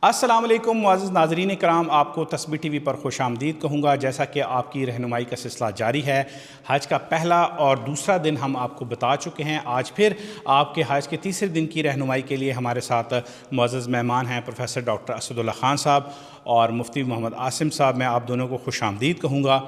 السلام علیکم معزز ناظرین کرام، آپ کو تسبیح ٹی وی پر خوش آمدید کہوں گا۔ جیسا کہ آپ کی رہنمائی کا سلسلہ جاری ہے، حج کا پہلا اور دوسرا دن ہم آپ کو بتا چکے ہیں۔ آج پھر آپ کے حج کے تیسرے دن کی رہنمائی کے لیے ہمارے ساتھ معزز مہمان ہیں پروفیسر ڈاکٹر اسد اللہ خان صاحب اور مفتی محمد عاصم صاحب۔ میں آپ دونوں کو خوش آمدید کہوں گا۔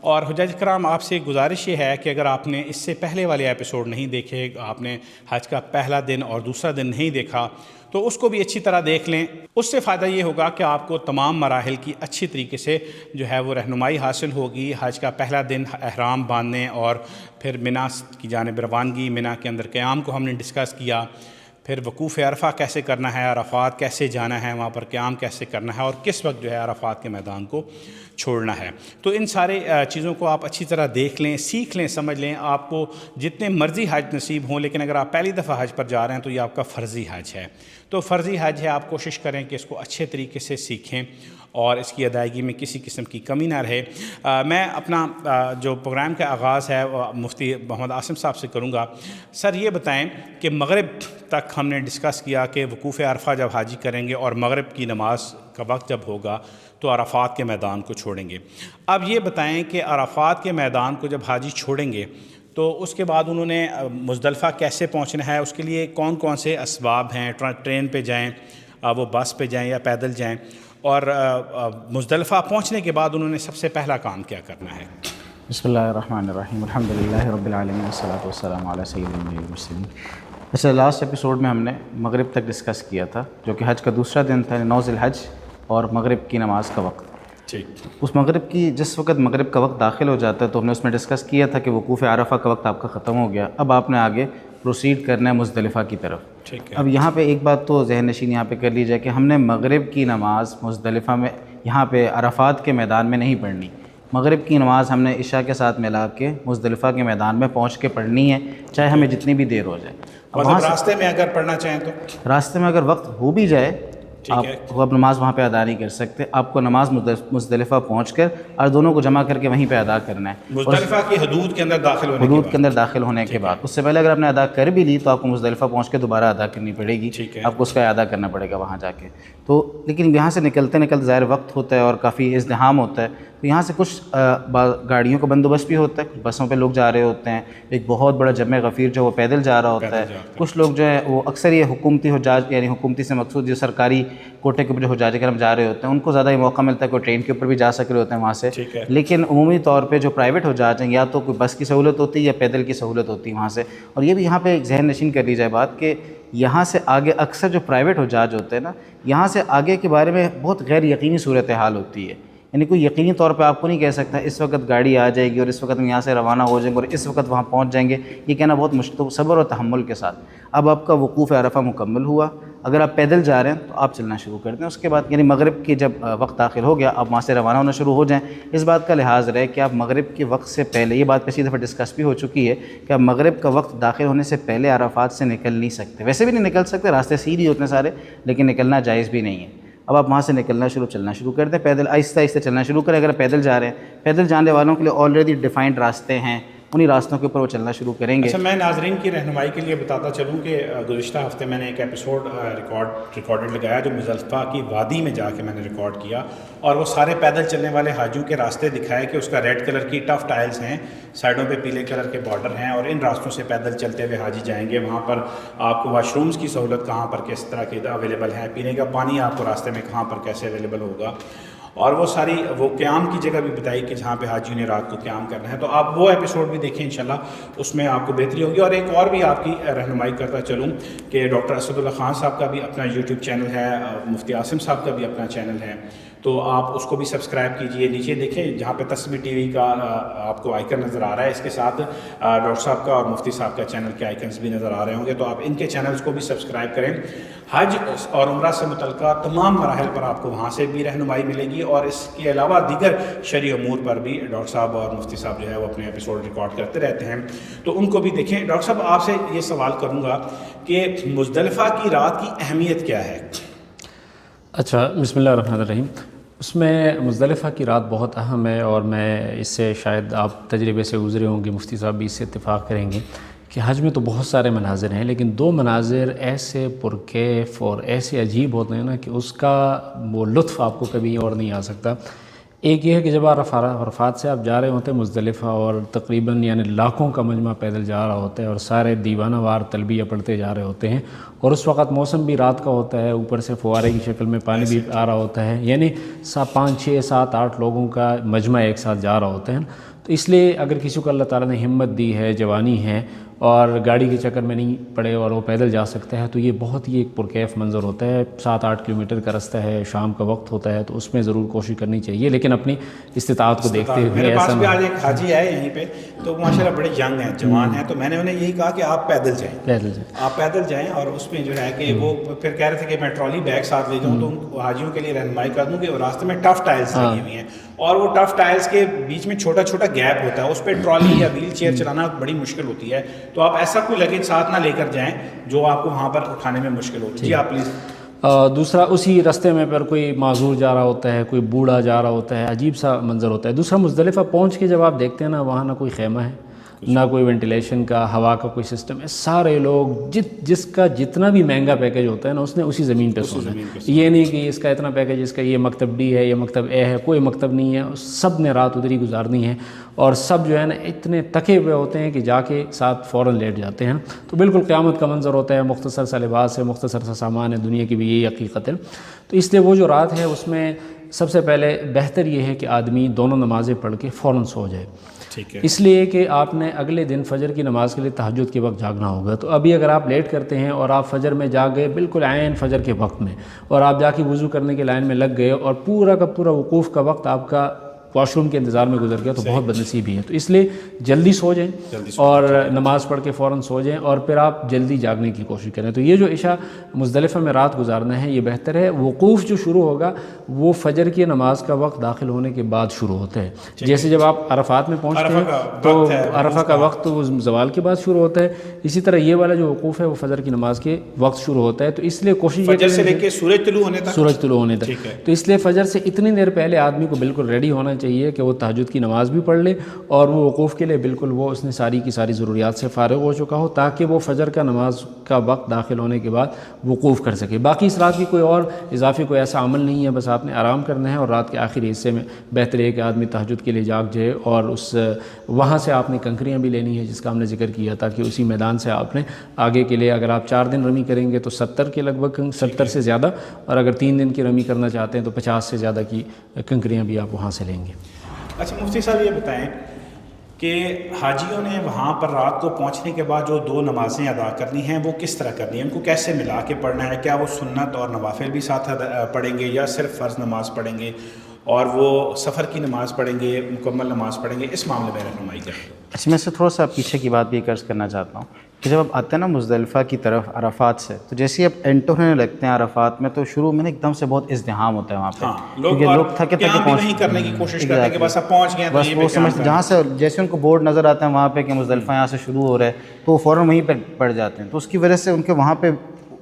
اور حجاج کرام، آپ سے گزارش یہ ہے کہ اگر آپ نے اس سے پہلے والے ایپیسوڈ نہیں دیکھے، آپ نے حج کا پہلا دن اور دوسرا دن نہیں دیکھا، تو اس کو بھی اچھی طرح دیکھ لیں۔ اس سے فائدہ یہ ہوگا کہ آپ کو تمام مراحل کی اچھی طریقے سے جو ہے وہ رہنمائی حاصل ہوگی۔ حج کا پہلا دن احرام باندھنے اور پھر منا کی جانب روانگی، منا کے اندر قیام کو ہم نے ڈسکس کیا، پھر وقوف عرفہ کیسے کرنا ہے، عرفات کیسے جانا ہے، وہاں پر قیام کیسے کرنا ہے، اور کس وقت جو ہے عرفات کے میدان کو چھوڑنا ہے۔ تو ان سارے چیزوں کو آپ اچھی طرح دیکھ لیں، سیکھ لیں، سمجھ لیں۔ آپ کو جتنے مرضی حج نصیب ہوں، لیکن اگر آپ پہلی دفعہ حج پر جا رہے ہیں تو یہ آپ کا فرضی حج ہے۔ تو فرضی حج ہے، آپ کوشش کریں کہ اس کو اچھے طریقے سے سیکھیں اور اس کی ادائیگی میں کسی قسم کی کمی نہ رہے۔ میں اپنا جو پروگرام کا آغاز ہے وہ مفتی محمد عاصم صاحب سے کروں گا۔ سر، یہ بتائیں کہ مغرب تک ہم نے ڈسکس کیا کہ وقوف عرفہ جب حاجی کریں گے اور مغرب کی نماز کا وقت جب ہوگا تو عرفات کے میدان کو چھوڑیں گے۔ اب یہ بتائیں کہ عرفات کے میدان کو جب حاجی چھوڑیں گے تو اس کے بعد انہوں نے مزدلفہ کیسے پہنچنا ہے، اس کے لیے کون کون سے اسباب ہیں؟ ٹرین پہ جائیں، وہ بس پہ جائیں یا پیدل جائیں، اور مزدلفہ پہنچنے کے بعد انہوں نے سب سے پہلا کام کیا کرنا ہے؟ بسم اللہ الرحمن الرحیم، الحمدللہ رب العالمین، والصلاۃ والسلام علی سیدنا المرسلین۔ ویسے لاسٹ ایپیسوڈ میں ہم نے مغرب تک ڈسکس کیا تھا، جو کہ حج کا دوسرا دن تھا، 9 ذی الحج، اور مغرب کی نماز کا وقت۔ ٹھیک۔ اس مغرب کی جس وقت مغرب کا وقت داخل ہو جاتا ہے تو ہم نے اس میں ڈسکس کیا تھا کہ وقوف عرفہ کا وقت آپ کا ختم ہو گیا، اب آپ نے آگے پروسیڈ کرنا ہے مزدلفہ کی طرف۔ ٹھیک ہے۔ اب یہاں پہ ایک بات تو ذہن نشین یہاں پہ کر لی جائے کہ ہم نے مغرب کی نماز مزدلفہ میں، یہاں پہ عرفات کے میدان میں نہیں پڑھنی۔ مغرب کی نماز ہم نے عشاء کے ساتھ ملا کے مزدلفہ کے میدان میں پہنچ کے پڑھنی ہے، چاہے ہمیں جتنی بھی دیر ہو جائے۔ اب مطلب راستے میں اگر پڑھنا چاہیں تو راستے میں اگر وقت ہو بھی جائے، آپ نماز وہاں پہ ادا نہیں کر سکتے، آپ کو نماز مزدلفہ پہنچ کر اور دونوں کو جمع کر کے وہیں پہ ادا کرنا ہے، مزدلفہ کی حدود کے اندر داخل ہونے کے بعد۔ اس سے پہلے اگر آپ نے ادا کر بھی لی تو آپ کو مزدلفہ پہنچ کے دوبارہ ادا کرنی پڑے گی، ٹھیک ہے، آپ کو اس کا ادا کرنا پڑے گا وہاں جا کے۔ تو لیکن یہاں سے نکلتے ظاہر وقت ہوتا ہے اور کافی ازدحام ہوتا ہے، تو یہاں سے کچھ گاڑیوں کا بندوبست بھی ہوتا ہے، کچھ بسوں پہ لوگ جا رہے ہوتے ہیں، ایک بہت بڑا جمع غفیر جو وہ پیدل جا رہا ہوتا ہے، کچھ لوگ جو ہے وہ اکثر یہ حکومتی حجاج، یعنی حکومتی سے مقصود جو سرکاری کوٹے کے اوپر جو حجاج کرام جا رہے ہوتے ہیں، ان کو زیادہ یہ موقع ملتا ہے کہ وہ ٹرین کے اوپر بھی جا سک رہے ہوتے ہیں وہاں سے۔ لیکن عمومی طور پہ جو پرائیویٹ حجاج ہیں، یا تو کوئی بس کی سہولت ہوتی ہے یا پیدل کی سہولت ہوتی ہے وہاں سے۔ اور یہ بھی یہاں پہ ذہن نشین کر لی جائے بات کہ یہاں سے آگے اکثر جو پرائیویٹ حجاج ہوتے ہیں نا، یہاں سے آگے کے بارے میں بہت غیر یقینی صورتحال ہوتی ہے، یعنی کوئی یقینی طور پہ آپ کو نہیں کہہ سکتا اس وقت گاڑی آ جائے گی اور اس وقت ہم یہاں سے روانہ ہو جائیں گے اور اس وقت وہاں پہنچ جائیں گے، یہ کہنا بہت مشکل، صبر و تحمل کے ساتھ۔ اب آپ کا وقوف عرفہ مکمل ہوا، اگر آپ پیدل جا رہے ہیں تو آپ چلنا شروع کر دیں، اس کے بعد یعنی مغرب کی جب وقت داخل ہو گیا آپ وہاں سے روانہ ہونا شروع ہو جائیں۔ اس بات کا لحاظ رہے کہ آپ مغرب کے وقت سے پہلے، یہ بات کسی دفعہ ڈسکس بھی ہو چکی ہے کہ آپ مغرب کا وقت داخل ہونے سے پہلے عرفات سے نکل نہیں سکتے، ویسے بھی نہیں نکل سکتے، راستے سیدھے ہوتے ہیں سارے، لیکن نکلنا جائز بھی نہیں ہے۔ اب آپ وہاں سے چلنا شروع کر دیں، پیدل آہستہ آہستہ چلنا شروع کریں۔ اگر پیدل جا رہے ہیں، پیدل جانے والوں کے لیے آلریڈی ڈیفائنڈ راستے ہیں، انہی راستوں کے اوپر وہ چلنا شروع کریں گے۔ اچھا، میں ناظرین کی رہنمائی کے لیے بتاتا چلوں کہ گزشتہ ہفتے میں نے ایک ایپیسوڈ ریکارڈڈ لگایا جو مزدلفہ کی وادی میں جا کے میں نے ریکارڈ کیا، اور وہ سارے پیدل چلنے والے حاجیوں کے راستے دکھائے کہ اس کا ریڈ کلر کی ٹف ٹائلز ہیں، سائڈوں پہ پیلے کلر کے بارڈر ہیں، اور ان راستوں سے پیدل چلتے ہوئے حاجی جائیں گے۔ وہاں پر آپ کو واش رومز کی سہولت کہاں پر کس طرح کی اویلیبل ہے، پینے کا پانی آپ کو راستے میں کہاں پر کیسے اویلیبل ہوگا، اور وہ ساری وہ قیام کی جگہ بھی بتائی کہ جہاں پہ حاجیوں نے رات کو قیام کرنا ہے۔ تو آپ وہ ایپیسوڈ بھی دیکھیں انشاءاللہ، اس میں آپ کو بہتری ہوگی۔ اور ایک اور بھی آپ کی رہنمائی کرتا چلوں کہ ڈاکٹر اسد اللہ خان صاحب کا بھی اپنا یوٹیوب چینل ہے، مفتی عاصم صاحب کا بھی اپنا چینل ہے، تو آپ اس کو بھی سبسکرائب کیجئے۔ نیچے دیکھیں جہاں پہ تسبیح ٹی وی کا آپ کو آئیکن نظر آ رہا ہے، اس کے ساتھ ڈاکٹر صاحب کا اور مفتی صاحب کا چینل کے آئیکنز بھی نظر آ رہے ہوں گے، تو آپ ان کے چینلز کو بھی سبسکرائب کریں۔ حج اور عمرہ سے متعلقہ تمام مراحل پر آپ کو وہاں سے بھی رہنمائی ملے گی، اور اس کے علاوہ دیگر شرعی امور پر بھی ڈاکٹر صاحب اور مفتی صاحب جو ہے وہ اپنے ایپیسوڈ ریکارڈ کرتے رہتے ہیں، تو ان کو بھی دیکھیں۔ ڈاکٹر صاحب، آپ سے یہ سوال کروں گا کہ مزدلفہ کی رات کی اہمیت کیا ہے؟ اچھا، بسم اللہ الرحمن الرحیم۔ اس میں مزدلفہ کی رات بہت اہم ہے، اور میں اس سے شاید آپ تجربے سے گزرے ہوں گے، مفتی صاحب بھی اس سے اتفاق کریں گے کہ حج میں تو بہت سارے مناظر ہیں، لیکن دو مناظر ایسے پرکیف اور ایسے عجیب ہوتے ہیں نا کہ اس کا وہ لطف آپ کو کبھی اور نہیں آ سکتا۔ ایک یہ ہے کہ جب عرفات سے آپ جا رہے ہوتے ہیں مزدلفہ، اور تقریباً یعنی لاکھوں کا مجمع پیدل جا رہا ہوتا ہے اور سارے دیوانہ وار تلبیہ پڑھتے جا رہے ہوتے ہیں، اور اس وقت موسم بھی رات کا ہوتا ہے، اوپر سے فوارے کی شکل میں پانی بھی آ رہا ہوتا ہے، یعنی 5 6 7 8 لوگوں کا مجمع ایک ساتھ جا رہا ہوتا ہے۔ تو اس لیے اگر کسی کو اللہ تعالیٰ نے ہمت دی ہے، جوانی ہے، اور گاڑی کے چکر میں نہیں پڑے اور وہ پیدل جا سکتا ہے، تو یہ بہت ہی ایک پرکیف منظر ہوتا ہے۔ 7 8 کلومیٹر کا رستہ ہے، شام کا وقت ہوتا ہے، تو اس میں ضرور کوشش کرنی چاہیے، لیکن اپنی استطاعت کو دیکھتے ہوئے میرے پاس ایسا بھی آج ایک حاجی آئے یہیں پہ، تو ماشاءاللہ بڑے ینگ ہیں، جوان ہیں، تو میں نے انہیں یہی کہا کہ آپ پیدل جائیں، آپ پیدل جائیں، اور اس میں جو ہے کہ وہ پھر کہہ رہے تھے کہ میں ٹرالی بیگ ساتھ لے جاؤں تو ان حاجیوں کے لیے رہنمائی کر دوں کہ وہ راستے میں ٹف ٹائلز لگی ہوئی ہیں، اور وہ ٹف ٹائلز کے بیچ میں چھوٹا چھوٹا گیپ ہوتا ہے، اس پہ ٹرالی یا ویل چیئر چلانا بڑی مشکل ہوتی ہے، تو آپ ایسا کوئی لگیج ساتھ نہ لے کر جائیں جو آپ کو وہاں پر اٹھانے میں مشکل ہو۔ جی آپ پلیز۔ دوسرا، اسی راستے میں پر کوئی معذور جا رہا ہوتا ہے، کوئی بوڑھا جا رہا ہوتا ہے، عجیب سا منظر ہوتا ہے۔ دوسرا، مزدلفہ پہنچ کے جب آپ دیکھتے ہیں نا، وہاں نہ کوئی خیمہ ہے، نہ کوئی وینٹیلیشن کا، ہوا کا کوئی سسٹم ہے، سارے لوگ جس کا جتنا بھی مہنگا پیکیج ہوتا ہے نا، اس نے اسی زمین پہ سونا ہے۔ یہ نہیں کہ اس کا اتنا پیکیج، اس کا یہ مکتب ڈی ہے، یہ مکتب اے ہے، کوئی مکتب نہیں ہے، سب نے رات ادھر ہی گزارنی ہے، اور سب جو ہے نا اتنے تکے ہوئے ہوتے ہیں کہ جا کے ساتھ فوراً لیٹ جاتے ہیں۔ تو بالکل قیامت کا منظر ہوتا ہے، مختصر سا لباس ہے، مختصر سا سامان ہے، دنیا کی بھی یہی حقیقت ہے۔ تو اس لیے وہ جو رات ہے اس میں سب سے پہلے بہتر یہ ہے کہ آدمی دونوں نمازیں پڑھ کے فوراً سو جائے، اس لیے کہ آپ نے اگلے دن فجر کی نماز کے لیے تہجد کے وقت جاگنا ہوگا۔ تو ابھی اگر آپ لیٹ کرتے ہیں اور آپ فجر میں جاگ گئے بالکل عین فجر کے وقت میں، اور آپ جا کے وضو کرنے کے لائن میں لگ گئے، اور پورا کا پورا وقوف کا وقت آپ کا واش روم کے انتظار میں گزر گیا، تو بہت بدنصیبی ہے۔ تو اس لیے جلدی سو جائیں اور نماز پڑھ کے فوراً سو جائیں، اور پھر آپ جلدی جاگنے کی کوشش کریں۔ تو یہ جو عشاء مزدلفہ میں رات گزارنا ہے، یہ بہتر ہے۔ وقوف جو شروع ہوگا وہ فجر کی نماز کا وقت داخل ہونے کے بعد شروع ہوتا ہے۔ جیسے جب آپ عرفات میں پہنچتے ہیں تو عرفہ کا وقت وہ زوال کے بعد شروع ہوتا ہے، اسی طرح یہ والا جو وقوف ہے وہ فجر کی نماز کے وقت شروع ہوتا ہے۔ تو اس لیے کوشش فجر سے لے کے سورج طلوع ہونے تک، تو اس لیے فجر سے اتنی دیر پہلے آدمی کو بالکل ریڈی ہونا چاہیے کہ وہ تہجد کی نماز بھی پڑھ لے، اور وہ وقوف کے لیے بالکل وہ اس نے ساری کی ساری ضروریات سے فارغ ہو چکا ہو، تاکہ وہ فجر کا نماز کا وقت داخل ہونے کے بعد وقوف کر سکے۔ باقی اس رات کی کوئی اور اضافی کوئی ایسا عمل نہیں ہے، بس آپ نے آرام کرنا ہے، اور رات کے آخری حصے میں بہتر ہے کہ آدمی تہجد کے لیے جاگ جائے، اور وہاں سے آپ نے کنکریاں بھی لینی ہے جس کا ہم نے ذکر کیا، تاکہ اسی میدان سے آپ نے آگے کے لیے، اگر آپ 4 دن رمی کریں گے تو 70 کے لگ بھگ 70 سے زیادہ، اور اگر 3 دن کی رمی کرنا چاہتے ہیں تو 50 سے زیادہ کی کنکریاں بھی آپ وہاں سے لیں گے۔ اچھا مفتی صاحب یہ بتائیں کہ حاجیوں نے وہاں پر رات کو پہنچنے کے بعد جو 2 نمازیں ادا کرنی ہیں وہ کس طرح کرنی ہیں، ان کو کیسے ملا کے پڑھنا ہے؟ کیا وہ سنت اور نوافل بھی ساتھ پڑھیں گے، یا صرف فرض نماز پڑھیں گے، اور وہ سفر کی نماز پڑھیں گے، مکمل نماز پڑھیں گے؟ اس معاملے میں رہنمائی کریں۔ اچھا، میں سے تھوڑا سا پیچھے کی بات بھی عرض کرنا چاہتا ہوں کہ جب آپ آتے ہیں نا مزدلفہ کی طرف عرفات سے، تو جیسے آپ انٹر ہونے لگتے ہیں عرفات میں، تو شروع میں نا ایک دم سے بہت ازدحام ہوتا ہے وہاں پہ، کیونکہ لوگ تھکے نہیں کرنے کی کوشش کرتے ہیں کہ بس اب پہنچ گئے، بس وہ سمجھتے جہاں سے جیسے ان کو بورڈ نظر آتا ہے وہاں پہ کہ مزدلفہ یہاں سے شروع ہو رہا ہے، تو وہ فوراً وہیں پہ پڑ جاتے ہیں۔ تو اس کی وجہ سے ان کے وہاں پہ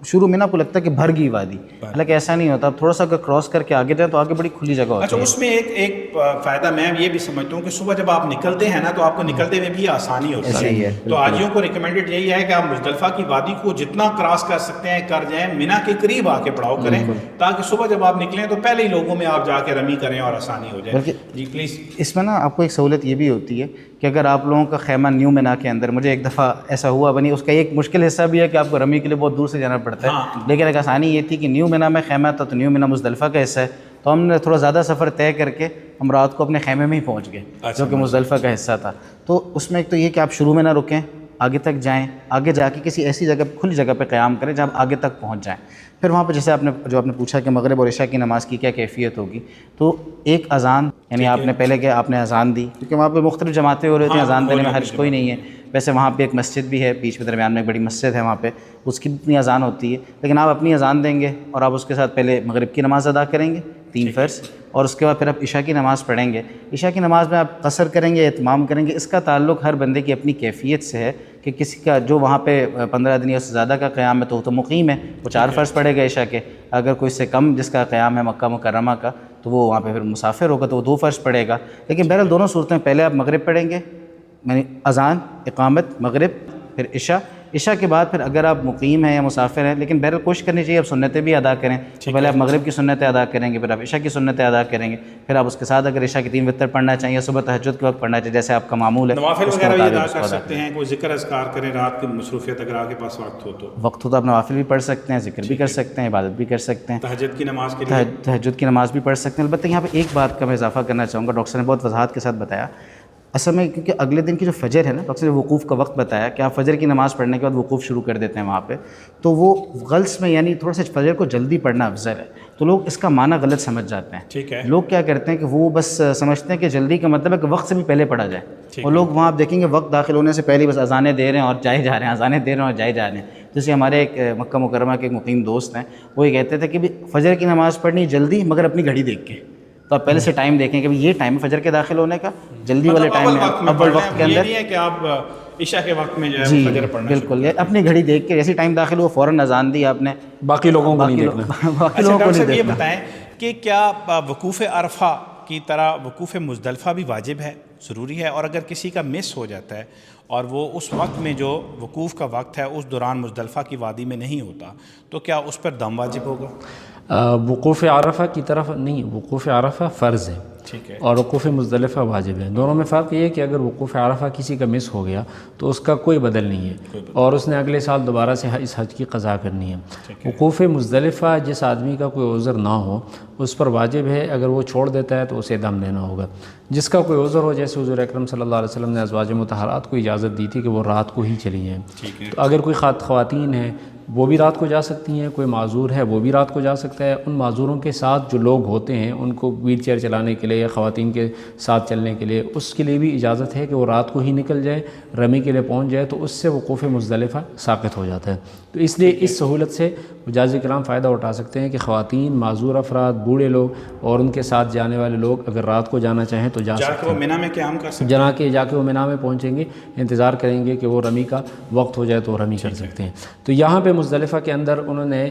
شروع میں نا کو لگتا ہے کہ بھر گئی وادی، حالانکہ ایسا نہیں ہوتا۔ اب تھوڑا سا اگر کراس کر کے آگے جائیں تو آگے بڑی کھلی جگہ ہوتی ہے۔ اچھا، اس میں ایک فائدہ میں یہ بھی سمجھتا ہوں کہ صبح جب آپ نکلتے ہیں نا تو آپ کو نکلتے ہوئے بھی آسانی ہوتی ہے۔ تو حاجیوں کو ریکمینڈڈ یہی ہے کہ آپ مزدلفہ کی وادی کو جتنا کراس کر سکتے ہیں کر جائیں، مینا کے قریب آ کے پڑاؤ کریں، تاکہ صبح جب آپ نکلیں تو پہلے ہی لوگوں میں آپ جا کے رمی کریں اور آسانی ہو جائے۔ جی پلیز۔ اس میں نا آپ کو ایک سہولت یہ بھی ہوتی ہے کہ اگر آپ لوگوں کا خیمہ نیو مینا کے اندر، مجھے ایک دفعہ ایسا ہوا بنی، اس کا ایک مشکل حصہ بھی ہے کہ آپ کو رمی کے لیے بہت دور سے جانا پڑتا ہے، لیکن ایک آسانی یہ تھی کہ نیو مینا میں خیمہ تھا، تو نیو مینا مزدلفہ کا حصہ ہے، تو ہم نے تھوڑا زیادہ سفر طے کر کے ہم رات کو اپنے خیمے میں ہی پہنچ گئے جو کہ مزدلفہ کا حصہ تھا۔ تو اس میں ایک تو یہ کہ آپ شروع میں نہ رکیں، آگے تک جائیں، آگے جا کے کسی ایسی جگہ کھلی جگہ پہ قیام کریں جہاں آپ آگے تک پہنچ جائیں۔ پھر وہاں پہ جیسے آپ نے پوچھا کہ مغرب اور عشاء کی نماز کی کیا کیفیت ہوگی، تو ایک اذان، یعنی آپ نے پہلے کہ آپ نے اذان دی، کیونکہ وہاں پہ مختلف جماعتیں ہو رہی تھیں، اذان دینے میں حرج کوئی نہیں ہے۔ ویسے وہاں پہ ایک مسجد بھی ہے بیچ میں، درمیان میں ایک بڑی مسجد ہے، وہاں پہ اس کی اپنی اذان ہوتی ہے، لیکن آپ اپنی اذان دیں گے اور آپ اس کے ساتھ پہلے مغرب کی نماز ادا کریں گے 3 فرض، اور اس کے بعد پھر آپ عشاء کی نماز پڑھیں گے۔ عشاء کی نماز میں آپ قصر کریں گے یا اتمام کریں گے، اس کا تعلق ہر بندے کی اپنی کیفیت سے ہے، کہ کسی کا جو وہاں پہ 15 دن یا اس سے زیادہ کا قیام ہے تو مقیم ہے، وہ 4 فرض پڑھے گا عشاء کے۔ اگر کوئی سے کم جس کا قیام ہے مکہ مکرمہ کا، تو وہ وہاں پہ پھر مسافر ہوگا تو وہ 2 فرض پڑھے گا۔ لیکن بہرحال دونوں صورتیں، پہلے آپ مغرب پڑھیں گے، یعنی اذان، اقامت، مغرب، پھر عشاء کے بعد پھر اگر آپ مقیم ہیں یا مسافر ہیں، لیکن بہرحال کوشش کرنی چاہیے آپ سنتیں بھی ادا کریں. تو پہلے آپ مغرب کی سنتیں ادا کریں گے، پھر آپ عشاء کی سنتیں ادا کریں گے، پھر آپ اس کے ساتھ اگر عشاء کی 3 وتر پڑھنا چاہیں یا صبح تہجد کے وقت پڑھنا چاہیے جیسے آپ کا معمول ہے، نوافل اس کے وغیرہ بھی مطابق ادا اس کو کر ادا سکتے ہیں، کوئی ذکر اذکار کریں رات کی مصروفیت اگر آپ کے پاس وقت ہو تو. وقت ہو تو آپ نوافل بھی پڑھ سکتے ہیں، ذکر بھی کر سکتے ہیں، عبادت بھی کر سکتے ہیں، تہجد کی نماز کے لیے تہجد کی نماز بھی پڑھ سکتے ہیں. البتہ یہاں پہ ایک بات کا میں اضافہ کرنا چاہوں گا، ڈاکٹر صاحب نے بہت وضاحت کے ساتھ بتایا اصل میں، کیونکہ اگلے دن کی جو فجر ہے نا، ڈاکٹر صاحب نے وقوف کا وقت بتایا کہ آپ فجر کی نماز پڑھنے کے بعد وقوف شروع کر دیتے ہیں وہاں پہ، تو وہ غلط میں یعنی تھوڑا سا فجر کو جلدی پڑھنا افضل ہے، تو لوگ اس کا معنی غلط سمجھ جاتے ہیں. ٹھیک ہے. لوگ کیا کرتے ہیں کہ وہ بس سمجھتے ہیں کہ جلدی کا مطلب ہے کہ وقت سے بھی پہلے پڑھا جائے، اور لوگ وہاں آپ دیکھیں گے وقت داخل ہونے سے پہلے بس اذانیں دے رہے ہیں اور جائے جا رہے ہیں، اذانیں دے رہے ہیں اور جائے جا رہے ہیں. جیسے ہمارے ایک مکہ مکرمہ کے ایک مقیم دوست ہیں، وہ یہ کہتے تھے کہ فجر کی نماز پڑھنی جلدی مگر اپنی گھڑی دیکھ کے، تو آپ پہلے سے ٹائم دیکھیں کہ یہ ٹائم ہے فجر کے داخل ہونے کا، جلدی والے ٹائم میں اول وقت کے اندر. یہ نہیں ہے کہ آپ عشاء کے وقت میں جو ہے جی فجر پڑھنا بالکل، یہ اپنی گھڑی دیکھ کے جیسے ٹائم داخل ہوا فوراً اذان دی آپ نے، باقی لوگوں کو نہیں دیکھنا. باقی لوگوں کو نہیں یہ دیکھنا. بتائیں کہ کیا وقوف عرفہ کی طرح وقوف مزدلفہ بھی واجب ہے، ضروری ہے؟ اور اگر کسی کا مس ہو جاتا ہے اور وہ اس وقت میں جو وقوف کا وقت ہے اس دوران مزدلفہ کی وادی میں نہیں ہوتا، تو کیا اس پر دم واجب ہوگا؟ وقوف عرفہ کی طرف نہیں، وقوف عرفہ فرض ہے ٹھیک ہے. اور وقوف مزدلفہ واجب ہے. دونوں میں فرق یہ ہے کہ اگر وقوف عرفہ کسی کا مس ہو گیا تو اس کا کوئی بدل نہیں ہے اور اس نے اگلے سال دوبارہ سے اس حج کی قضا کرنی ہے. وقوف مزدلفہ جس آدمی کا کوئی عذر نہ ہو اس پر واجب ہے، اگر وہ چھوڑ دیتا ہے تو اسے دم دینا ہوگا. جس کا کوئی عذر ہو، جیسے حضور اکرم صلی اللہ علیہ وسلم نے ازواج مطہرات کو اجازت دی تھی کہ وہ رات کو ہی چلی جائیں، تو اگر کوئی خواتین ہیں وہ بھی رات کو جا سکتی ہیں، کوئی معذور ہے وہ بھی رات کو جا سکتا ہے. ان معذوروں کے ساتھ جو لوگ ہوتے ہیں ان کو ویل چیئر چلانے کے لیے یا خواتین کے ساتھ چلنے کے لیے، اس کے لیے بھی اجازت ہے کہ وہ رات کو ہی نکل جائے، رمی کے لیے پہنچ جائے، تو اس سے وقوف مزدلفہ ساقط ہو جاتا ہے. تو اس لیے اس سہولت سے حجاج کرام فائدہ اٹھا سکتے ہیں کہ خواتین، معذور افراد، بوڑھے لوگ اور ان کے ساتھ جانے والے لوگ اگر رات کو جانا چاہیں تو جا سکتے ہیں. وہ مینا میں قیام کر سکتے ہیں، جا کے وہ مینا میں پہنچیں گے، انتظار کریں گے کہ وہ رمی کا وقت ہو جائے تو رمی کر سکتے ہیں. تو یہاں پہ مزدلفہ کے اندر انہوں نے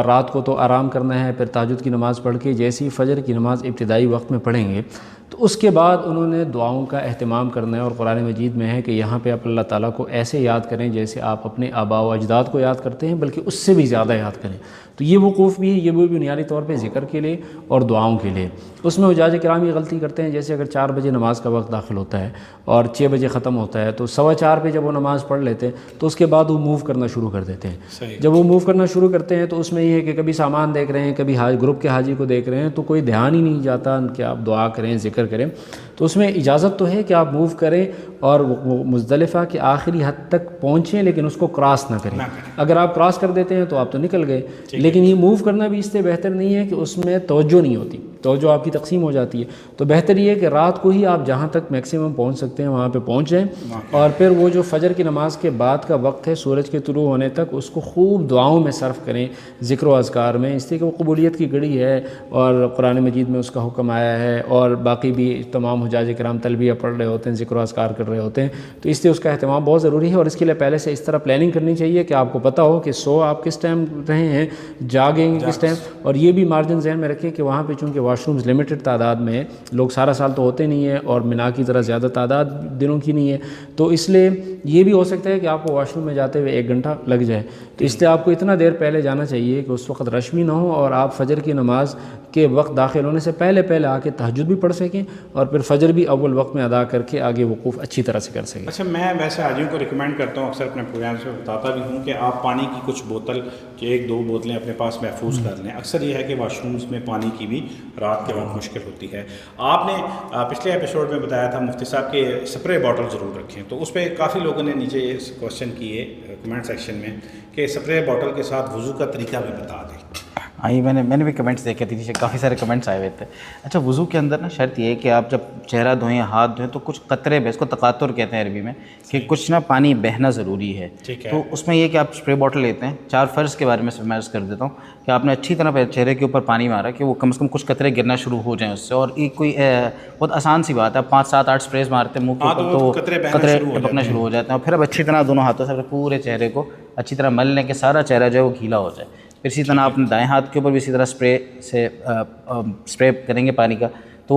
رات کو تو آرام کرنا ہے، پھر تہجد کی نماز پڑھ کے جیسی فجر کی نماز ابتدائی وقت میں پڑھیں گے تو اس کے بعد انہوں نے دعاؤں کا اہتمام کرنا ہے. اور قرآن مجید میں ہے کہ یہاں پہ آپ اللہ تعالیٰ کو ایسے یاد کریں جیسے آپ اپنے آباء و اجداد کو یاد کرتے ہیں، بلکہ اس سے بھی زیادہ یاد کریں. تو یہ وقوف بھی یہ بھی بنیادی طور پہ ذکر کے لیے اور دعاؤں کے لیے. اس میں حجاج کرام یہ غلطی کرتے ہیں، جیسے اگر 4 بجے نماز کا وقت داخل ہوتا ہے اور 6 بجے ختم ہوتا ہے تو 4:15 پہ جب وہ نماز پڑھ لیتے ہیں تو اس کے بعد وہ موو کرنا شروع کر دیتے ہیں. جب وہ موو کرنا شروع کرتے ہیں تو اس میں یہ ہے کہ کبھی سامان دیکھ رہے ہیں، کبھی گروپ کے حاجی کو دیکھ رہے ہیں، تو کوئی دھیان ہی نہیں جاتا کہ آپ دعا کریں، ذکر کریں. تو اس میں اجازت تو ہے کہ آپ موو کریں اور مزدلفہ کے آخری حد تک پہنچیں، لیکن اس کو کراس نہ کریں. اگر آپ کراس کر دیتے ہیں تو آپ تو نکل گئے، لیکن یہ موو کرنا بھی اس سے بہتر نہیں ہے کہ اس میں توجہ نہیں ہوتی، توجہ آپ کی تقسیم ہو جاتی ہے. تو بہتر یہ ہے کہ رات کو ہی آپ جہاں تک میکسیمم پہنچ سکتے ہیں وہاں پہ پہنچ جائیں، اور پھر وہ جو فجر کی نماز کے بعد کا وقت ہے سورج کے طلوع ہونے تک اس کو خوب دعاؤں میں صرف کریں، ذکر و اذکار میں، اس لیے کہ وہ قبولیت کی گھڑی ہے اور قرآن مجید میں اس کا حکم آیا ہے، اور باقی بھی تمام حجاج کرام تلبیہ پڑھ رہے ہوتے ہیں، ذکر و اذکار کر رہے ہوتے ہیں. تو اس لیے اس کا اہتمام بہت ضروری ہے، اور اس کے لیے پہلے سے اس طرح پلاننگ کرنی چاہیے کہ آپ کو پتہ ہو کہ سو آپ کس ٹائم رہے ہیں، جاگیں کس ٹائم. اور یہ بھی مارجن ذہن میں رکھیں کہ وہاں پہ چونکہ واش رومز لمیٹڈ تعداد میں، لوگ سارا سال تو ہوتے نہیں ہیں اور مینا کی طرح زیادہ تعداد دنوں کی نہیں ہے، تو اس لیے یہ بھی ہو سکتا ہے کہ آپ کو واش روم میں جاتے ہوئے 1 گھنٹہ لگ جائے. تو اس لیے آپ کو اتنا دیر پہلے جانا چاہیے کہ اس وقت رش بھی نہ ہو اور آپ فجر کی نماز کے وقت داخل ہونے سے پہلے آ کے تہجد بھی پڑھ سکیں اور پھر فجر بھی اول وقت میں ادا کر کے آگے وقوف اچھی طرح سے کر سکیں. اچھا، میں ویسے حاجیوں کو ریکمینڈ کرتا ہوں، اکثر اپنے پروگرام سے بتاتا بھی ہوں کہ آپ پانی کی کچھ بوتل 1-2 بوتلیں اپنے پاس محفوظ کر لیں. اکثر یہ ہے کہ واش رومز میں پانی کی بھی رات کے وقت مشکل ہوتی ہے. آپ نے پچھلے ایپیسوڈ میں بتایا تھا مفتی صاحب کہ اسپرے باٹل ضرور رکھیں، تو اس پہ کافی لوگوں نے نیچے یہ کوشچن کیے کمنٹ سیکشن میں کہ اسپرے باٹل کے ساتھ وضو کا طریقہ بھی بتا دیں. ہاں، یہ میں نے بھی کمنٹس دیکھے تھے، نیچے کافی سارے کمنٹس آئے ہوئے تھے. اچھا، وضو کے اندر نا شرط یہ ہے کہ آپ جب چہرہ دھوئیں، ہاتھ دھوئیں، تو کچھ قطرے اس کو تقاطر کہتے ہیں عربی میں، کہ کچھ نا پانی بہنا ضروری ہے. تو اس میں یہ کہ آپ اسپرے باٹل لیتے ہیں، 4 فرض کے بارے میں میں عرض کر دیتا ہوں کہ آپ نے اچھی طرح چہرے کے اوپر پانی مارا کہ وہ کم سے کم کچھ قطرے گرنا شروع ہو جائیں اس سے. اور ایک کوئی بہت آسان سی بات ہے، 5 7 8 اسپریز مارتے ہیں منہ کے اوپر تو قطرے ٹپکنا شروع ہو جاتے ہیں. اور پھر اب اچھی طرح دونوں ہاتھوں سے پورے چہرے کو اچھی طرح مل لیں کہ سارا چہرہ جو ہے وہ گیلا ہو جائے. پھر اسی طرح آپ دائیں ہاتھ کے اوپر بھی اسی طرح اسپرے کریں گے پانی کا. تو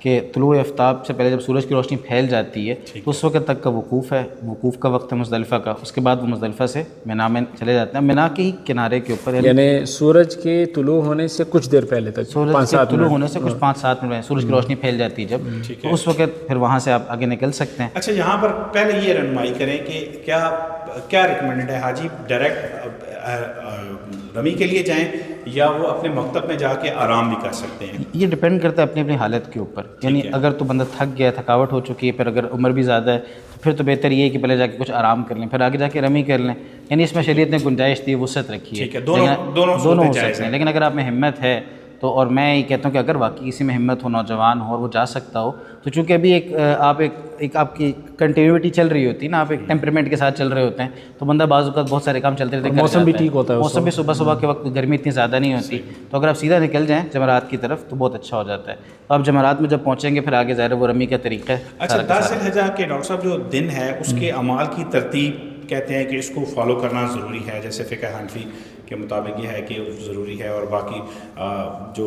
کہ طلوع آفتاب سے پہلے جب سورج کی روشنی پھیل جاتی ہے تو اس وقت تک کا وقوف ہے، وقوف کا وقت ہے مزدلفہ کا. اس کے بعد وہ مزدلفہ سے منا میں چلے جاتے ہیں، منا کے ہی کنارے کے اوپر، یعنی سورج کے طلوع ہونے سے کچھ دیر پہلے تک، سورج کے طلوع ہونے سے کچھ 5-7 منٹ سورج کی روشنی پھیل جاتی ہے جب، تو اس وقت پھر وہاں سے آپ آگے نکل سکتے ہیں. اچھا، یہاں پر پہلے یہ رہنمائی کریں کہ کیا ریکمینڈڈ ہے حاجی ڈائریکٹ رمی کے لیے جائیں یا وہ اپنے مکتب میں جا کے آرام بھی کر سکتے ہیں؟ یہ ڈپینڈ کرتا ہے اپنی اپنی حالت کے اوپر. یعنی اگر تو بندہ تھک گیا، تھکاوٹ ہو چکی ہے، پھر اگر عمر بھی زیادہ ہے تو پھر تو بہتر یہ ہے کہ پہلے جا کے کچھ آرام کر لیں، پھر آگے جا کے رمی کر لیں. یعنی اس میں شریعت نے گنجائش دی، وسعت رکھی ہے، دونوں ہو سکتے ہیں. لیکن اگر آپ میں ہمت ہے تو، اور میں یہ کہتا ہوں کہ اگر واقعی کسی میں ہمت ہو، نوجوان ہو اور وہ جا سکتا ہو، تو چونکہ ابھی آپ کی کنٹینیوٹی چل رہی ہوتی ہے نا، آپ ایک ٹیمپرمنٹ کے ساتھ چل رہے ہوتے ہیں، تو بندہ بعض اوقات بہت سارے کام چلتے رہتے ہیں، موسم بھی ٹھیک ہوتا ہے، موسم بھی صبح کے وقت گرمی اتنی زیادہ نہیں ہوتی، تو اگر آپ سیدھا نکل جائیں جمرات کی طرف تو بہت اچھا ہو جاتا ہے. تو آپ جمرات میں جب پہنچیں گے پھر آگے ظاہر وہ رمی کا طریقہ ہے. اچھا، 10 ذی الحجہ کے ڈاکٹر صاحب جو دن ہے اس کے اعمال کی ترتیب کہتے ہیں کہ اس کو فالو کرنا ضروری ہے، جیسے فقہ حنفی کے مطابق یہ ہے کہ ضروری ہے، اور باقی جو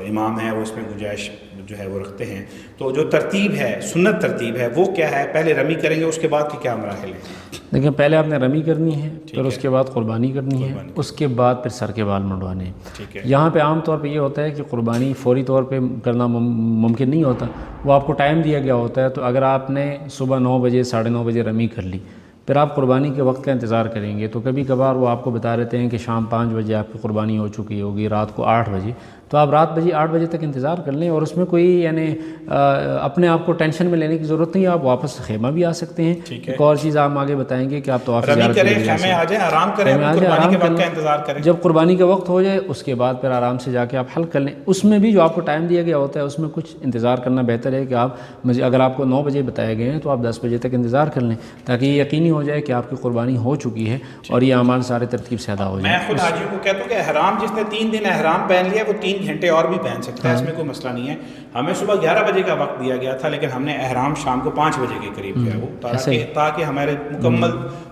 امام ہیں وہ اس میں گنجائش جو ہے وہ رکھتے ہیں. تو جو ترتیب ہے، سنت ترتیب ہے، وہ کیا ہے؟ پہلے رمی کریں گے، اس کے بعد کے کیا مراحل ہیں؟ دیکھیں، پہلے آپ نے رمی کرنی ہے، پھر اس کے بعد قربانی کرنی ہے، اس کے بعد پھر سر کے بال منڈوانے ہیں. یہاں پہ عام طور پہ یہ ہوتا ہے کہ قربانی فوری طور پہ کرنا ممکن نہیں ہوتا، وہ آپ کو ٹائم دیا گیا ہوتا ہے. تو اگر آپ نے صبح 9 بجے 9:30 بجے رمی کر لی، پھر آپ قربانی کے وقت کا انتظار کریں گے، تو کبھی کبھار وہ آپ کو بتا رہتے ہیں کہ شام 5 بجے آپ کی قربانی ہو چکی ہوگی، رات کو 8 بجے. تو آپ رات 8 بجے تک انتظار کر لیں، اور اس میں کوئی یعنی اپنے آپ کو ٹینشن میں لینے کی ضرورت نہیں ہے. آپ واپس خیمہ بھی آ سکتے ہیں. ایک اور چیز آپ آگے بتائیں گے کہ آپ طواف زیارت کریں، خیمے آ جائیں، آرام کریں، قربانی کے وقت کا انتظار کریں. جب قربانی کا وقت ہو جائے اس کے بعد پھر آرام سے جا کے آپ حلق کر لیں. اس میں بھی جو آپ کو ٹائم دیا گیا ہوتا ہے اس میں کچھ انتظار کرنا بہتر ہے کہ آپ اگر آپ کو 9 بجے بتائے گئے ہیں تو آپ 10 بجے تک انتظار کر لیں، تاکہ یہ یقینی ہو جائے کہ آپ کی قربانی ہو چکی ہے اور یہ اعمال سارے ترتیب سے ادا ہو جائیں. میں خود حاجیوں کو کہتا ہوں کہ احرام جس نے 3 دن احرام پہن لیا وہ 3 گھنٹے اور بھی پہن سکتا ہے، اس میں کوئی مسئلہ نہیں ہے. ہمیں صبح 11 بجے کا وقت دیا گیا تھا، لیکن ہم نے احرام شام کو 5 بجے کے قریب کیا، وہ تاکہ ہمارے مکمل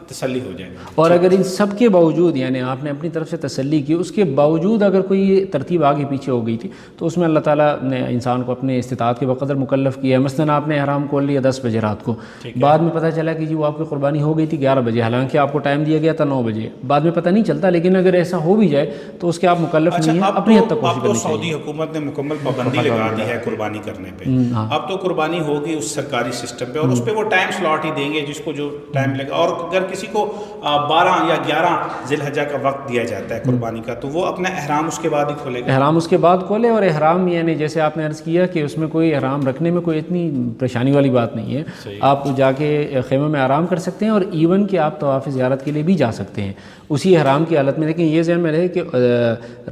تسلی ہو جائے. اور اگر ان سب کے باوجود یعنی آپ نے اپنی طرف سے تسلی کی، اس کے باوجود اگر کوئی ترتیب آگے پیچھے ہو گئی تھی تو اس میں اللہ تعالیٰ نے انسان کو اپنے استطاعت کے بقدر مکلف کیا ہے. مثلاً آپ نے احرام کھول لیا 10 بجے رات کو، بعد میں پتہ چلا کہ جی وہ آپ کی قربانی ہو گئی تھی 11 بجے، حالانکہ آپ کو ٹائم دیا گیا تھا 9 بجے، بعد میں پتہ نہیں چلتا. لیکن اگر ایسا ہو بھی جائے تو اس کے آپ مکلف نہیں ہیں، اپنی حد تک کوشش کرنی چاہیے. سعودی حکومت نے مکمل پابندی لگا دی ہے قربانی کرنے پہ. اب تو قربانی ہوگی اس سرکاری سسٹم پہ، اور اس پہ وہ ٹائم سلاٹ ہی دیں گے جس کو جو ٹائم لگا. اور اگر کسی کو 12 یا 11 ذی الحجہ کا وقت دیا جاتا ہے قربانی کا تو وہ اپنا احرام اس کے بعد ہی کھولے گا. احرام اس کے بعد کھولے، اور احرام یعنی جیسے آپ نے عرض کیا کہ اس میں کوئی احرام رکھنے میں کوئی اتنی پریشانی والی بات نہیں ہے. آپ جا کے خیمے میں آرام کر سکتے ہیں، اور ایون کہ آپ طواف زیارت کے لیے بھی جا سکتے ہیں اسی احرام کی حالت میں. لیکن یہ ذہن میں رہے کہ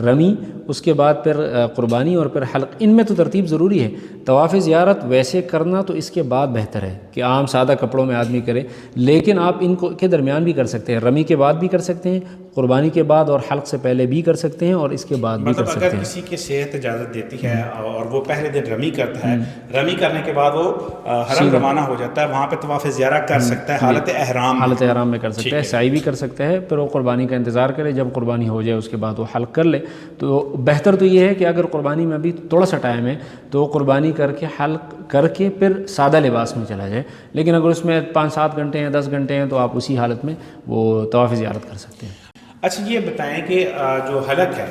رمی، اس کے بعد پھر قربانی اور پھر حلق، ان میں تو ترتیب ضروری ہے. طواف زیارت ویسے کرنا تو اس کے بعد بہتر ہے کہ عام سادہ کپڑوں میں آدمی کرے، لیکن آپ ان کو کے درمیان بھی کر سکتے ہیں. رمی کے بعد بھی کر سکتے ہیں، قربانی کے بعد اور حلق سے پہلے بھی کر سکتے ہیں، اور اس کے بعد بھی کر سکتے ہیں. اگر کسی کی صحت اجازت دیتی ہے اور وہ پہلے دن رمی کرتا ہے، رمی کرنے کے بعد وہ حرم روانہ ہو جاتا ہے، وہاں پہ طواف زیارت کر سکتا ہے حالت احرام میں کر سکتا ہے، سعی بھی کر سکتا ہے. پھر وہ قربانی کا انتظار کرے، جب قربانی ہو جائے اس کے بعد وہ حلق کر لے. تو بہتر تو یہ ہے کہ اگر قربانی میں ابھی تھوڑا سا ٹائم ہے تو قربانی کر کے حلق کر کے پھر سادہ لباس میں چلا جائے. لیکن اگر اس میں 5-7 گھنٹے ہیں 10 گھنٹے ہیں تو آپ اسی حالت میں وہ طواف زیارت کر سکتے ہیں. اچھا، یہ بتائیں کہ جو حلق ہے،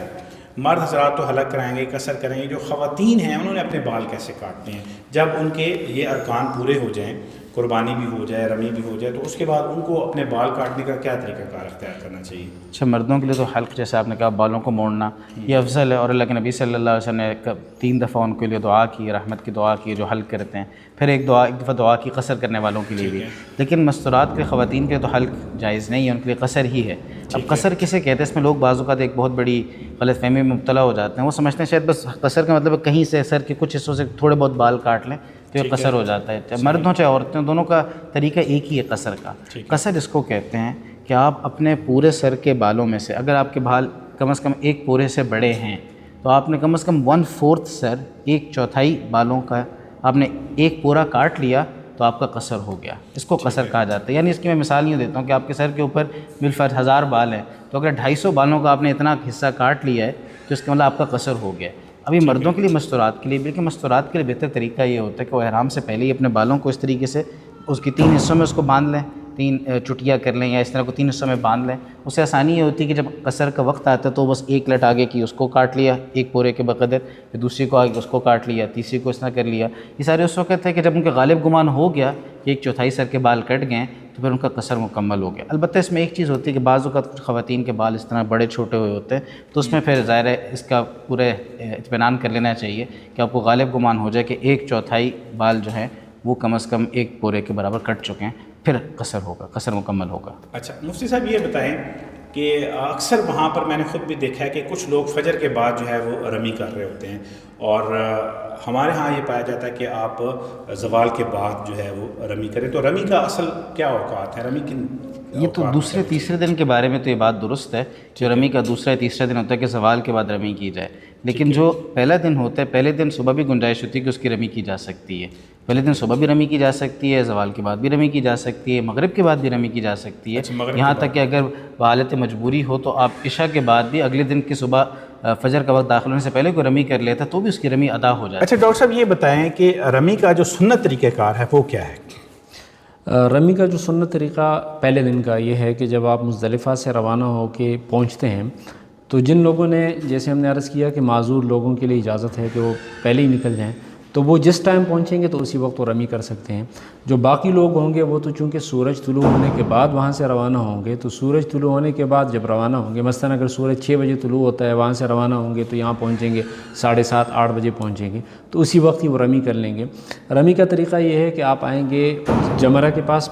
مرد حضرات تو حلق کرائیں گے، قصر کریں گے، جو خواتین ہیں انہوں نے اپنے بال کیسے کاٹنے ہیں جب ان کے یہ ارکان پورے ہو جائیں، قربانی بھی ہو جائے، رمی بھی ہو جائے، تو اس کے بعد ان کو اپنے بال کاٹنے کا کیا طریقہ کار اختیار کرنا چاہیے؟ اچھا، مردوں کے لیے تو حلق جیسے آپ نے کہا بالوں کو موڑنا یہ افضل ہے، اور اللہ کے نبی صلی اللہ علیہ وسلم نے 3 دفعہ ان کے لیے دعا کی، رحمت کی دعا کی جو حلق کرتے ہیں، پھر ایک دفعہ دعا کی قصر کرنے والوں کے لیے بھی. لیکن مستورات کے خواتین کے لیے تو حلق جائز نہیں ہے، ان کے لیے قصر ہی ہے. اب قصر کسے کہتے ہیں؟ اس میں لوگ بعض اوقات ایک بہت بڑی غلط فہمی میں مبتلا ہو جاتے ہیں. وہ سمجھتے ہیں شاید بس قصر کا مطلب کہیں سے سر کے کچھ حصوں سے تھوڑے بہت بال کاٹ لیں تو یہ قصر ہو جاتا ہے. چاہے مرد ہوں چاہے عورتیں ہوں، دونوں کا طریقہ ایک ہی ہے قصر کا. قصر اس کو کہتے ہیں کہ آپ اپنے پورے سر کے بالوں میں سے، اگر آپ کے بال کم از کم ایک پورے سے بڑے ہیں تو آپ نے کم از کم 1/4 سر، 1/4 بالوں کا آپ نے ایک پورا کاٹ لیا تو آپ کا قصر ہو گیا. اس کو قصر کہا جاتا ہے. یعنی اس کی میں مثال یوں دیتا ہوں کہ آپ کے سر کے اوپر بالفرض 1000 بال ہیں، تو اگر 250 بالوں کا آپ نے اتنا حصہ کاٹ لیا ہے تو اس کا مطلب آپ کا قصر ہو گیا. ابھی مردوں کے لیے مستورات کے لیے، بلکہ مستورات کے لیے بہتر طریقہ یہ ہوتا ہے کہ وہ احرام سے پہلے ہی اپنے بالوں کو اس طریقے سے اس کی 3 حصوں میں اس کو باندھ لیں، 3 چٹیاں کر لیں یا اس طرح کو 3 حصوں میں باندھ لیں. اس سے آسانی یہ ہوتی ہے کہ جب قصر کا وقت آتا ہے تو بس ایک لٹ آگے کی اس کو کاٹ لیا ایک پورے کے بقدر، پھر دوسری کو آگے اس کو کاٹ لیا، تیسری کو اس طرح کر لیا. یہ سارے اس وقت ہے کہ جب ان کا غالب گمان ہو گیا کہ 1/4 سر کے بال کٹ گئے تو پھر ان کا قصر مکمل ہو گیا. البتہ اس میں ایک چیز ہوتی ہے کہ بعض اوقات کچھ خواتین کے بال اس طرح بڑے چھوٹے ہوئے ہوتے ہیں تو اس میں پھر ظاہر ہے اس کا پورے اطمینان کر لینا چاہیے کہ آپ کو غالب گمان ہو جائے کہ 1/4 بال جو ہیں وہ کم از کم ایک پورے کے برابر کٹ چکے ہیں، پھر قصر ہوگا، قصر مکمل ہوگا. اچھا مفتی صاحب یہ بتائیں کہ اکثر وہاں پر میں نے خود بھی دیکھا ہے کہ کچھ لوگ فجر کے بعد جو ہے وہ رمی کر رہے ہوتے ہیں، اور ہمارے ہاں یہ پایا جاتا ہے کہ آپ زوال کے بعد جو ہے وہ رمی کریں. تو رمی کا اصل کیا اوقات ہے؟ رمی کن یہ تو دوسرے تیسرے دن کے بارے میں تو یہ بات درست ہے جو رمی کا دوسرا یا تیسرا دن ہوتا ہے کہ زوال کے بعد رمی کی جائے، لیکن جو پہلا دن ہوتا ہے پہلے دن صبح بھی گنجائش ہوتی ہے کہ اس کی رمی کی جا سکتی ہے. پہلے دن صبح بھی رمی کی جا سکتی ہے، زوال کے بعد بھی رمی کی جا سکتی ہے، مغرب کے بعد بھی رمی کی جا سکتی ہے. یہاں تک کہ اگر حالت مجبوری ہو تو آپ عشاء کے بعد بھی اگلے دن کی صبح فجر کا وقت داخل ہونے سے پہلے کوئی رمی کر لیتا تو بھی اس کی رمی ادا ہو جاتی. اچھا ڈاکٹر صاحب یہ بتائیں کہ رمی کا جو سنت طریقہ کار ہے وہ کیا ہے؟ رمی کا جو سنت طریقہ پہلے دن کا یہ ہے کہ جب آپ مزدلفہ سے روانہ ہو کے پہنچتے ہیں تو جن لوگوں نے، جیسے ہم نے عرض کیا کہ معذور لوگوں کے لیے اجازت ہے کہ وہ پہلے ہی نکل جائیں، تو وہ جس ٹائم پہنچیں گے تو اسی وقت وہ رمی کر سکتے ہیں. جو باقی لوگ ہوں گے وہ تو چونکہ سورج طلوع ہونے کے بعد وہاں سے روانہ ہوں گے، تو سورج طلوع ہونے کے بعد جب روانہ ہوں گے، مثلاً اگر سورج 6 بجے طلوع ہوتا ہے وہاں سے روانہ ہوں گے تو یہاں پہنچیں گے 7:30 8 بجے پہنچیں گے، تو اسی وقت ہی وہ رمی کر لیں گے. رمی کا طریقہ یہ ہے کہ آپ آئیں گے، جمرہ کے پاس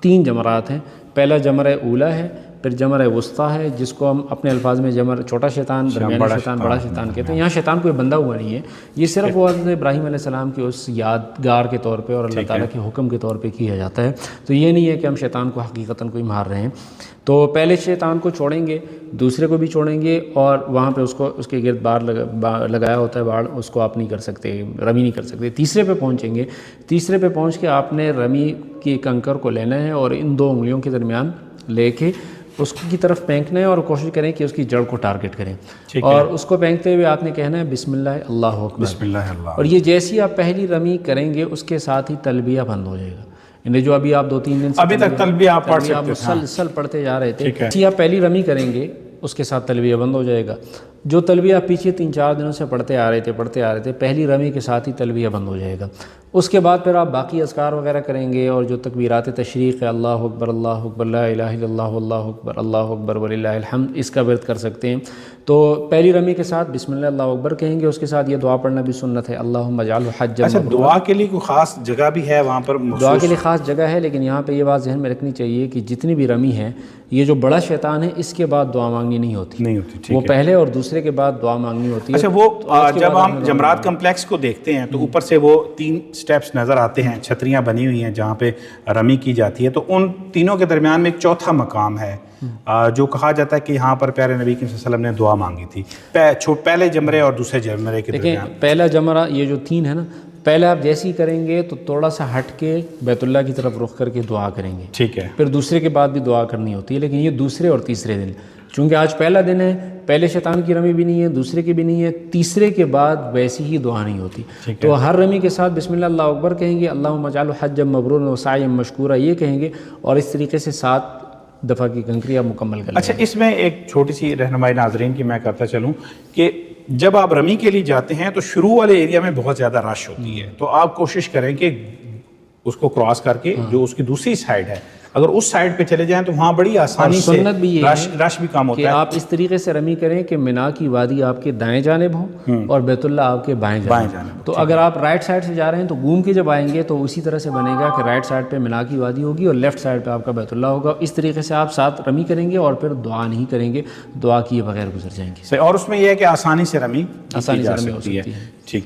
3 جمرات ہیں. پہلا جمرہ اولا ہے، پھر جمرہ وسطیٰ ہے جس کو ہم اپنے الفاظ میں جمرہ چھوٹا شیطان، درمیانی شیطان، بڑا شیطان کہتے ہیں. یہاں شیطان کوئی بندہ ہوا نہیں ہے، یہ صرف وہ حضرت ابراہیم علیہ السلام کی اس یادگار کے طور پہ اور اللہ تعالیٰ کے حکم کے طور پہ کیا جاتا ہے. تو یہ نہیں ہے کہ ہم شیطان کو حقیقتاً کوئی مار رہے ہیں. تو پہلے شیطان کو چھوڑیں گے، دوسرے کو بھی چھوڑیں گے، اور وہاں پہ اس کے گرد بار لگایا ہوتا ہے باڑ، اس کو آپ نہیں کر سکتے، رمی نہیں کر سکتے. تیسرے پہ پہنچیں گے، تیسرے پہ پہنچ کے آپ نے رمی کی کنکر کو لینا ہے اور ان 2 انگلیوں کے درمیان لے کے اس کی طرف پھینکنا ہے اور کوشش کریں کہ اس کی جڑ کو ٹارگٹ کریں، اور اس کو پھینکتے ہوئے آپ نے کہنا ہے بسم اللہ اللہ اکبر، بسم اللہ اللہ. اور یہ جیسی آپ پہلی رمی کریں گے اس کے ساتھ ہی تلبیہ بند ہو جائے گا. یعنی جو ابھی آپ 2-3 دن سے ابھی تک تلبیہ آپ پڑھ سکتے تھے، مسلسل پڑھتے جا رہے تھے، جیسی آپ پہلی رمی کریں گے اس کے ساتھ تلبیہ بند ہو جائے گا. جو تلبیہ آپ پیچھے 3-4 دنوں سے پڑھتے آ رہے تھے پہلی رمی کے ساتھ ہی تلبیہ بند ہو جائے گا. اس کے بعد پھر آپ باقی اذکار وغیرہ کریں گے، اور جو تکبیرات تشریق ہے، اللہ اکبر لا الہ الا اللہ، اللہ اکبر وللہ الحمد، اس کا ورد کر سکتے ہیں. تو پہلی رمی کے ساتھ بسم اللہ اللہ اکبر کہیں گے، اس کے ساتھ یہ دعا پڑھنا بھی سنت ہے، اللہم اجعلہ حجا اچھا مبرورا. دعا کے لیے کوئی خاص جگہ بھی ہے وہاں پر؟ دعا کے لیے خاص جگہ ہے، لیکن یہاں پہ یہ بات ذہن میں رکھنی چاہیے کہ جتنی بھی رمی ہے، یہ جو بڑا شیطان ہے اس کے بعد دعا مانگنی نہیں ہوتی، وہ پہلے اور دوسرے کے بعد دعا مانگنی ہوتی ہے. اچھا وہ جب ہم جمرات کمپلیکس کو دیکھتے ہیں تو اوپر سے وہ 3 سٹیپس نظر آتے ہیں، چھتریاں بنی ہوئی ہیں جہاں پہ رمی کی جاتی ہے، تو ان تینوں کے درمیان میں ایک چوتھا مقام ہے جو کہا جاتا ہے کہ یہاں پر پیارے نبی صلی اللہ علیہ وسلم نے دعا مانگی تھی پہلے جمرے اور دوسرے جمرے کے درمیان. دیکھیں پہلا جمرہ یہ جو 3 ہے نا، پہلے آپ جیسے ہی کریں گے تو تھوڑا سا ہٹ کے بیت اللہ کی طرف رخ کر کے دعا کریں گے، ٹھیک ہے. پھر دوسرے کے بعد بھی دعا کرنی ہوتی ہے، لیکن یہ دوسرے اور تیسرے دن، چونکہ آج پہلا دن ہے، پہلے شیطان کی رمی بھی نہیں ہے، دوسرے کی بھی نہیں ہے، تیسرے کے بعد ویسی ہی دعا نہیں ہوتی. تو ہر رمی کے ساتھ بسم اللہ اللہ اکبر کہیں گے، اللہم اجعلہ حجا مبرورا وسعیا مشکورا یہ کہیں گے، اور اس طریقے سے 7 دفعہ کی کنکری آپ مکمل کر لیں. اچھا اس میں ایک چھوٹی سی رہنمائی ناظرین کی میں کرتا چلوں کہ جب آپ رمی کے لیے جاتے ہیں تو شروع والے ایریا میں بہت زیادہ رش ہوتی ہے، تو آپ کوشش کریں کہ اس کو کراس کر کے جو اس کی دوسری سائڈ ہے اگر اس سائڈ پہ چلے جائیں تو وہاں بڑی آسانی سے سنت بھی یہ رش بھی کم ہوتا کہ ہے. آپ اس طریقے سے رمی کریں کہ منا کی وادی آپ کے دائیں جانب ہو اور بیت اللہ آپ کے بائیں جانب. تو اگر آپ رائٹ سائڈ سے جا رہے ہیں تو گھوم کے جب آئیں گے تو اسی طرح سے بنے گا کہ رائٹ سائڈ پہ منا کی وادی ہوگی اور لیفٹ سائڈ پہ آپ کا بیت اللہ ہوگا. اس طریقے سے آپ 7 رمی کریں گے اور پھر دعا نہیں کریں گے، دعا کیے بغیر گزر جائیں گے. اور اس میں یہ ہے کہ آسانی سے رمی آسانی سے رمی ہو سکتی ہے. ٹھیک.